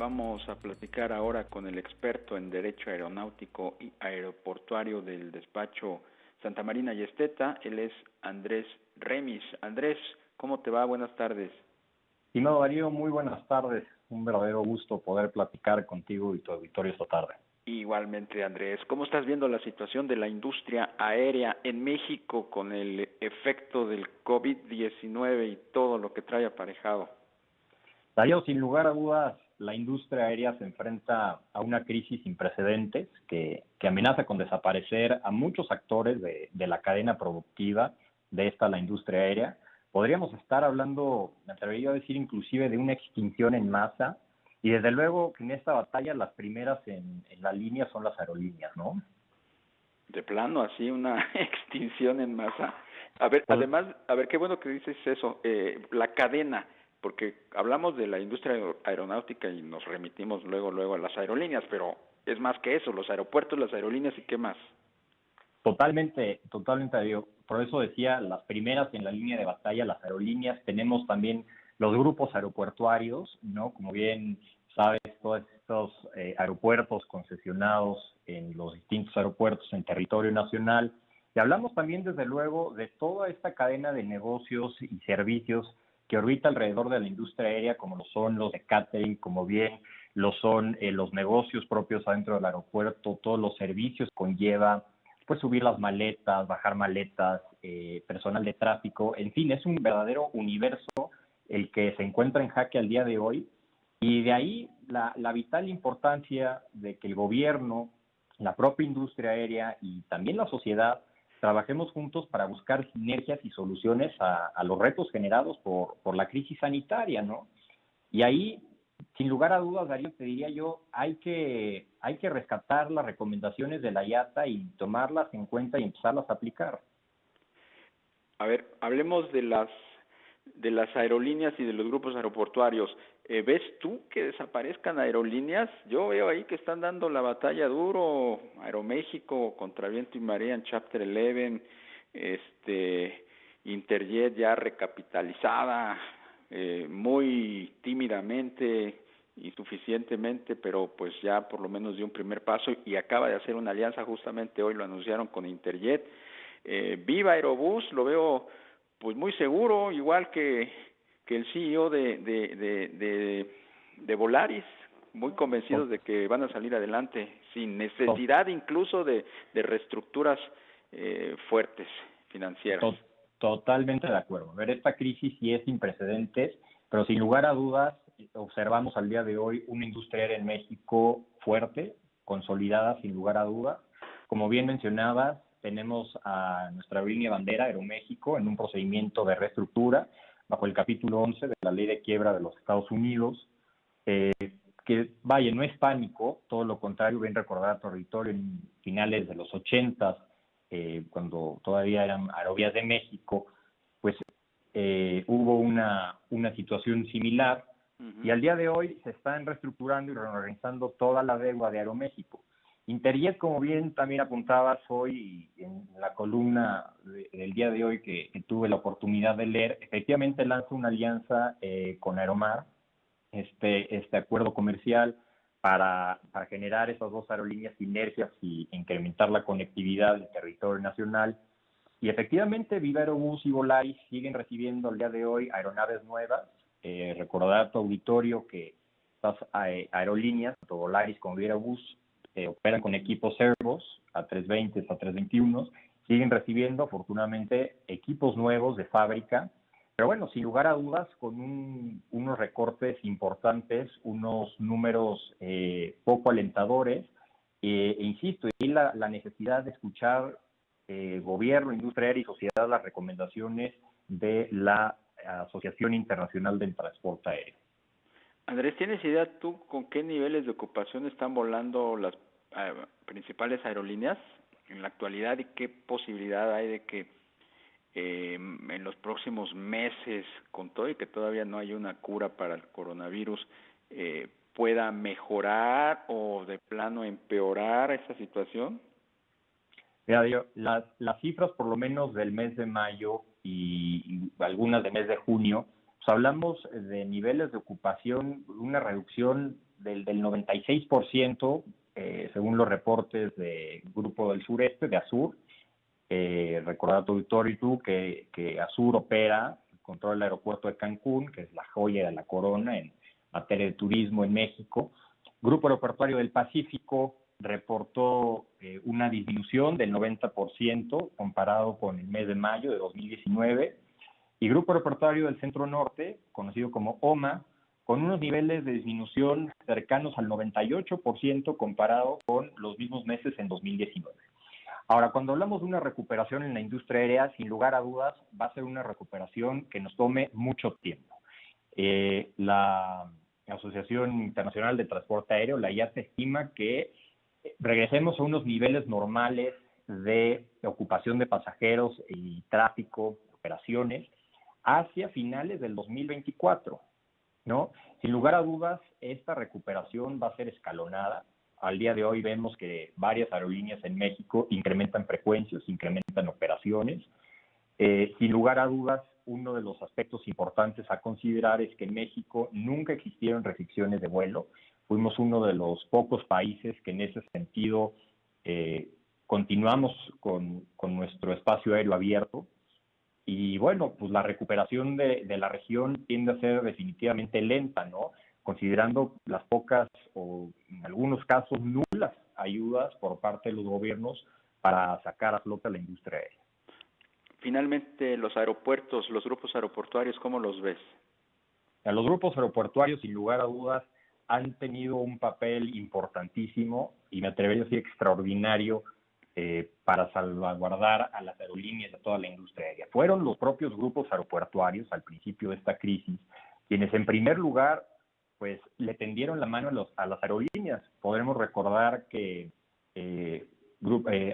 Vamos a platicar ahora con el experto en Derecho Aeronáutico y Aeroportuario del despacho Santa Marina y Esteta. Él es Andrés Remis. Andrés, ¿cómo te va? Buenas tardes. Estimado Darío, muy buenas tardes. Un verdadero gusto poder platicar contigo y tu auditorio esta tarde. Igualmente, Andrés. ¿Cómo estás viendo la situación de la industria aérea en México con el efecto del COVID-19 y todo lo que trae aparejado? Darío, sin lugar a dudas, la industria aérea se enfrenta a una crisis sin precedentes que amenaza con desaparecer a muchos actores de la cadena productiva de la industria aérea. Podríamos estar hablando, me atrevería a decir, inclusive de una extinción en masa. Y desde luego que en esta batalla las primeras en la línea son las aerolíneas, ¿no? De plano, así una extinción en masa. A ver, Pues, además, a ver, qué bueno que dices eso, la cadena, porque hablamos de la industria aeronáutica y nos remitimos luego a las aerolíneas, pero es más que eso, los aeropuertos, las aerolíneas y qué más. totalmente, Darío. Por eso decía, las primeras en la línea de batalla, las aerolíneas. Tenemos también los grupos aeroportuarios, ¿no? Como bien sabes, todos estos aeropuertos concesionados en los distintos aeropuertos en territorio nacional. Y hablamos también, desde luego, de toda esta cadena de negocios y servicios que orbita alrededor de la industria aérea, como lo son los de catering, como bien lo son los negocios propios adentro del aeropuerto, todos los servicios que conlleva, pues subir las maletas, bajar maletas, personal de tráfico, en fin, es un verdadero universo el que se encuentra en jaque al día de hoy. Y de ahí la vital importancia de que el gobierno, la propia industria aérea y también la sociedad trabajemos juntos para buscar sinergias y soluciones a los retos generados por la crisis sanitaria, ¿no? Y ahí, sin lugar a dudas, Darío, te diría yo, hay que rescatar las recomendaciones de la IATA y tomarlas en cuenta y empezarlas a aplicar. A ver, hablemos de las aerolíneas y de los grupos aeroportuarios. ¿Ves tú que desaparezcan aerolíneas? Yo veo ahí que están dando la batalla duro, Aeroméxico contra viento y marea en Chapter 11, Interjet ya recapitalizada, muy tímidamente, insuficientemente, pero pues ya por lo menos dio un primer paso y acaba de hacer una alianza, justamente hoy lo anunciaron con Interjet. Viva Aerobús, lo veo pues muy seguro, igual que el CEO de Volaris, muy convencidos de que van a salir adelante, sin necesidad incluso de reestructuras fuertes financieras. Totalmente de acuerdo. A ver, esta crisis sí es sin precedentes, pero sin lugar a dudas observamos al día de hoy una industria aérea en México fuerte, consolidada sin lugar a dudas. Como bien mencionabas, tenemos a nuestra aerolínea bandera, Aeroméxico, en un procedimiento de reestructura bajo el capítulo 11 de la Ley de Quiebra de los Estados Unidos, que vaya, no es pánico, todo lo contrario, bien recordar territorio en finales de los 80, cuando todavía eran Aerovías de México, pues hubo una situación similar. Y al día de hoy se están reestructurando y reorganizando toda la deuda de Aeroméxico. Interjet, como bien también apuntabas hoy en la columna del día de hoy que tuve la oportunidad de leer, efectivamente lanza una alianza con Aeromar, este acuerdo comercial para generar esas dos aerolíneas sinergias y incrementar la conectividad del territorio nacional. Y efectivamente, Viva Aerobús y Volaris siguen recibiendo al día de hoy aeronaves nuevas. Recordar a tu auditorio que estas aerolíneas, tanto Volaris como Viva Aerobús, operan con equipos Airbus A320, A321, siguen recibiendo afortunadamente equipos nuevos de fábrica, pero bueno, sin lugar a dudas, con unos recortes importantes, unos números poco alentadores, insisto, y la necesidad de escuchar gobierno, industria aérea y sociedad las recomendaciones de la Asociación Internacional del Transporte Aéreo. Andrés, ¿tienes idea tú con qué niveles de ocupación están volando las principales aerolíneas en la actualidad y qué posibilidad hay de que en los próximos meses, con todo y que todavía no hay una cura para el coronavirus, pueda mejorar o de plano empeorar esa situación? Mira, las cifras por lo menos del mes de mayo y algunas del mes de junio, pues hablamos de niveles de ocupación, una reducción del 96%, según los reportes de Grupo del Sureste, de ASUR. Recordar a tu auditorio y tú que ASUR opera, controla el aeropuerto de Cancún, que es la joya de la corona en materia de turismo en México. Grupo Aeroportuario del Pacífico reportó una disminución del 90% comparado con el mes de mayo de 2019. Y Grupo Aeroportuario del Centro Norte, conocido como OMA, con unos niveles de disminución cercanos al 98% comparado con los mismos meses en 2019. Ahora, cuando hablamos de una recuperación en la industria aérea, sin lugar a dudas, va a ser una recuperación que nos tome mucho tiempo. La Asociación Internacional de Transporte Aéreo, la IATA, estima que regresemos a unos niveles normales de ocupación de pasajeros y tráfico, operaciones, hacia finales del 2024, ¿no? Sin lugar a dudas, esta recuperación va a ser escalonada. Al día de hoy vemos que varias aerolíneas en México incrementan frecuencias, incrementan operaciones. Sin lugar a dudas, uno de los aspectos importantes a considerar es que en México nunca existieron restricciones de vuelo. Fuimos uno de los pocos países que en ese sentido continuamos con nuestro espacio aéreo abierto. Y bueno, pues la recuperación de la región tiende a ser definitivamente lenta, ¿no? Considerando las pocas o en algunos casos nulas ayudas por parte de los gobiernos para sacar a flote la industria aérea. Finalmente, los aeropuertos, los grupos aeroportuarios, ¿cómo los ves? Los grupos aeroportuarios, sin lugar a dudas, han tenido un papel importantísimo y me atrevería a decir extraordinario para salvaguardar a las aerolíneas y a toda la industria aérea. Fueron los propios grupos aeroportuarios al principio de esta crisis quienes en primer lugar pues le tendieron la mano a las aerolíneas. Podremos recordar que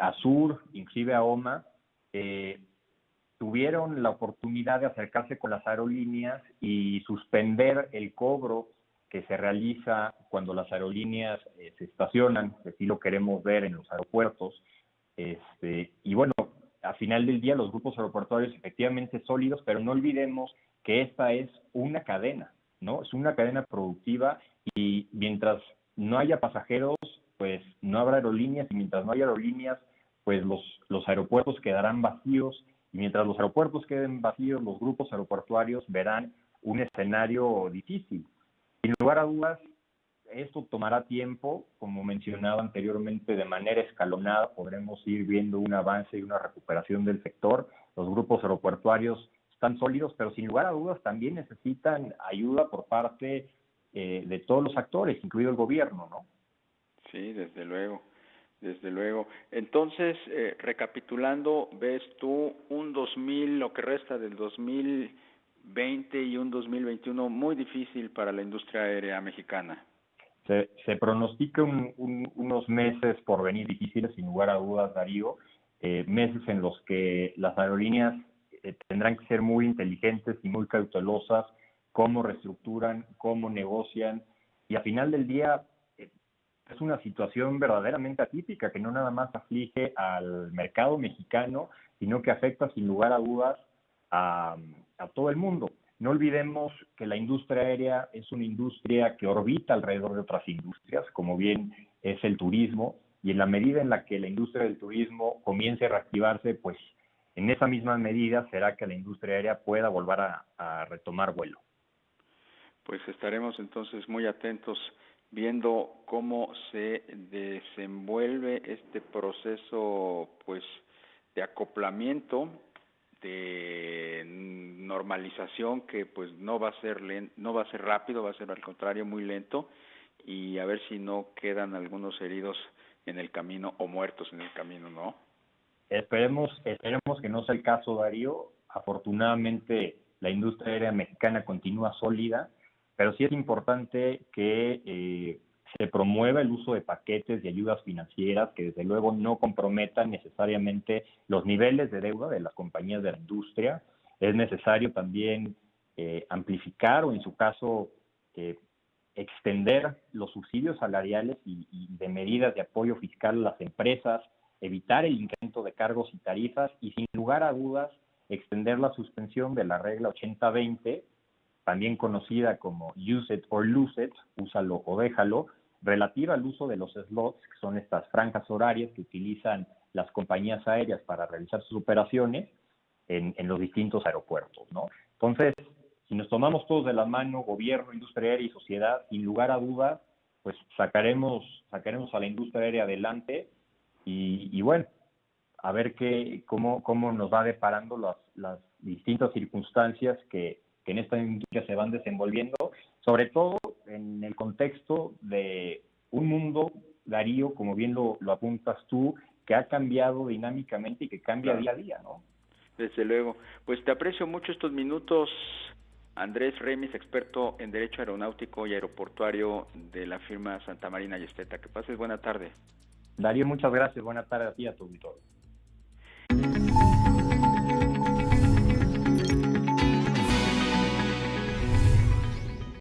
ASUR, inclusive a OMA, tuvieron la oportunidad de acercarse con las aerolíneas y suspender el cobro que se realiza cuando las aerolíneas se estacionan, que sí lo queremos ver en los aeropuertos. Y bueno, al final del día los grupos aeroportuarios efectivamente sólidos, pero no olvidemos que esta es una cadena, ¿no? Es una cadena productiva y mientras no haya pasajeros, pues no habrá aerolíneas, y mientras no haya aerolíneas, pues los aeropuertos quedarán vacíos, y mientras los aeropuertos queden vacíos, los grupos aeroportuarios verán un escenario difícil. Sin lugar a dudas, esto tomará tiempo, como mencionaba anteriormente, de manera escalonada podremos ir viendo un avance y una recuperación del sector. Los grupos aeroportuarios están sólidos, pero sin lugar a dudas también necesitan ayuda por parte de todos los actores, incluido el gobierno, ¿no? Sí, desde luego, desde luego. Entonces, recapitulando, ¿ves tú un 2000, lo que resta del 2020 y un 2021 muy difícil para la industria aérea mexicana? Se pronostica unos meses por venir difíciles, sin lugar a dudas, Darío, meses en los que las aerolíneas tendrán que ser muy inteligentes y muy cautelosas, cómo reestructuran, cómo negocian, y al final del día es una situación verdaderamente atípica que no nada más aflige al mercado mexicano, sino que afecta sin lugar a dudas a todo el mundo. No olvidemos que la industria aérea es una industria que orbita alrededor de otras industrias, como bien es el turismo, y en la medida en la que la industria del turismo comience a reactivarse, pues en esa misma medida será que la industria aérea pueda volver a retomar vuelo. Pues estaremos entonces muy atentos viendo cómo se desenvuelve este proceso pues de acoplamiento, de normalización, que pues no va a ser rápido, va a ser al contrario muy lento, y a ver si no quedan algunos heridos en el camino o muertos en el camino, ¿no? Esperemos que no sea el caso, Darío. Afortunadamente la industria aérea mexicana continúa sólida, pero sí es importante que se promueva el uso de paquetes de ayudas financieras que desde luego no comprometan necesariamente los niveles de deuda de las compañías de la industria. Es necesario también amplificar o en su caso extender los subsidios salariales y de medidas de apoyo fiscal a las empresas, evitar el incremento de cargos y tarifas y sin lugar a dudas extender la suspensión de la regla 80-20 también conocida como Use It or Lose It, úsalo o déjalo, relativa al uso de los slots, que son estas franjas horarias que utilizan las compañías aéreas para realizar sus operaciones en los distintos aeropuertos, ¿no? Entonces, si nos tomamos todos de la mano, gobierno, industria aérea y sociedad, sin lugar a dudas, pues sacaremos a la industria aérea adelante y bueno, a ver cómo nos va deparando las distintas circunstancias que en esta industria se van desenvolviendo, sobre todo en el contexto de un mundo, Darío, como bien lo apuntas tú, que ha cambiado dinámicamente y que cambia Claro. día a día, ¿no? Desde luego. Pues te aprecio mucho estos minutos, Andrés Remis, experto en Derecho Aeronáutico y Aeroportuario de la firma Santa Marina y Esteta. Que pases buena tarde. Darío, muchas gracias. Buena tarde a ti y a tu auditorio.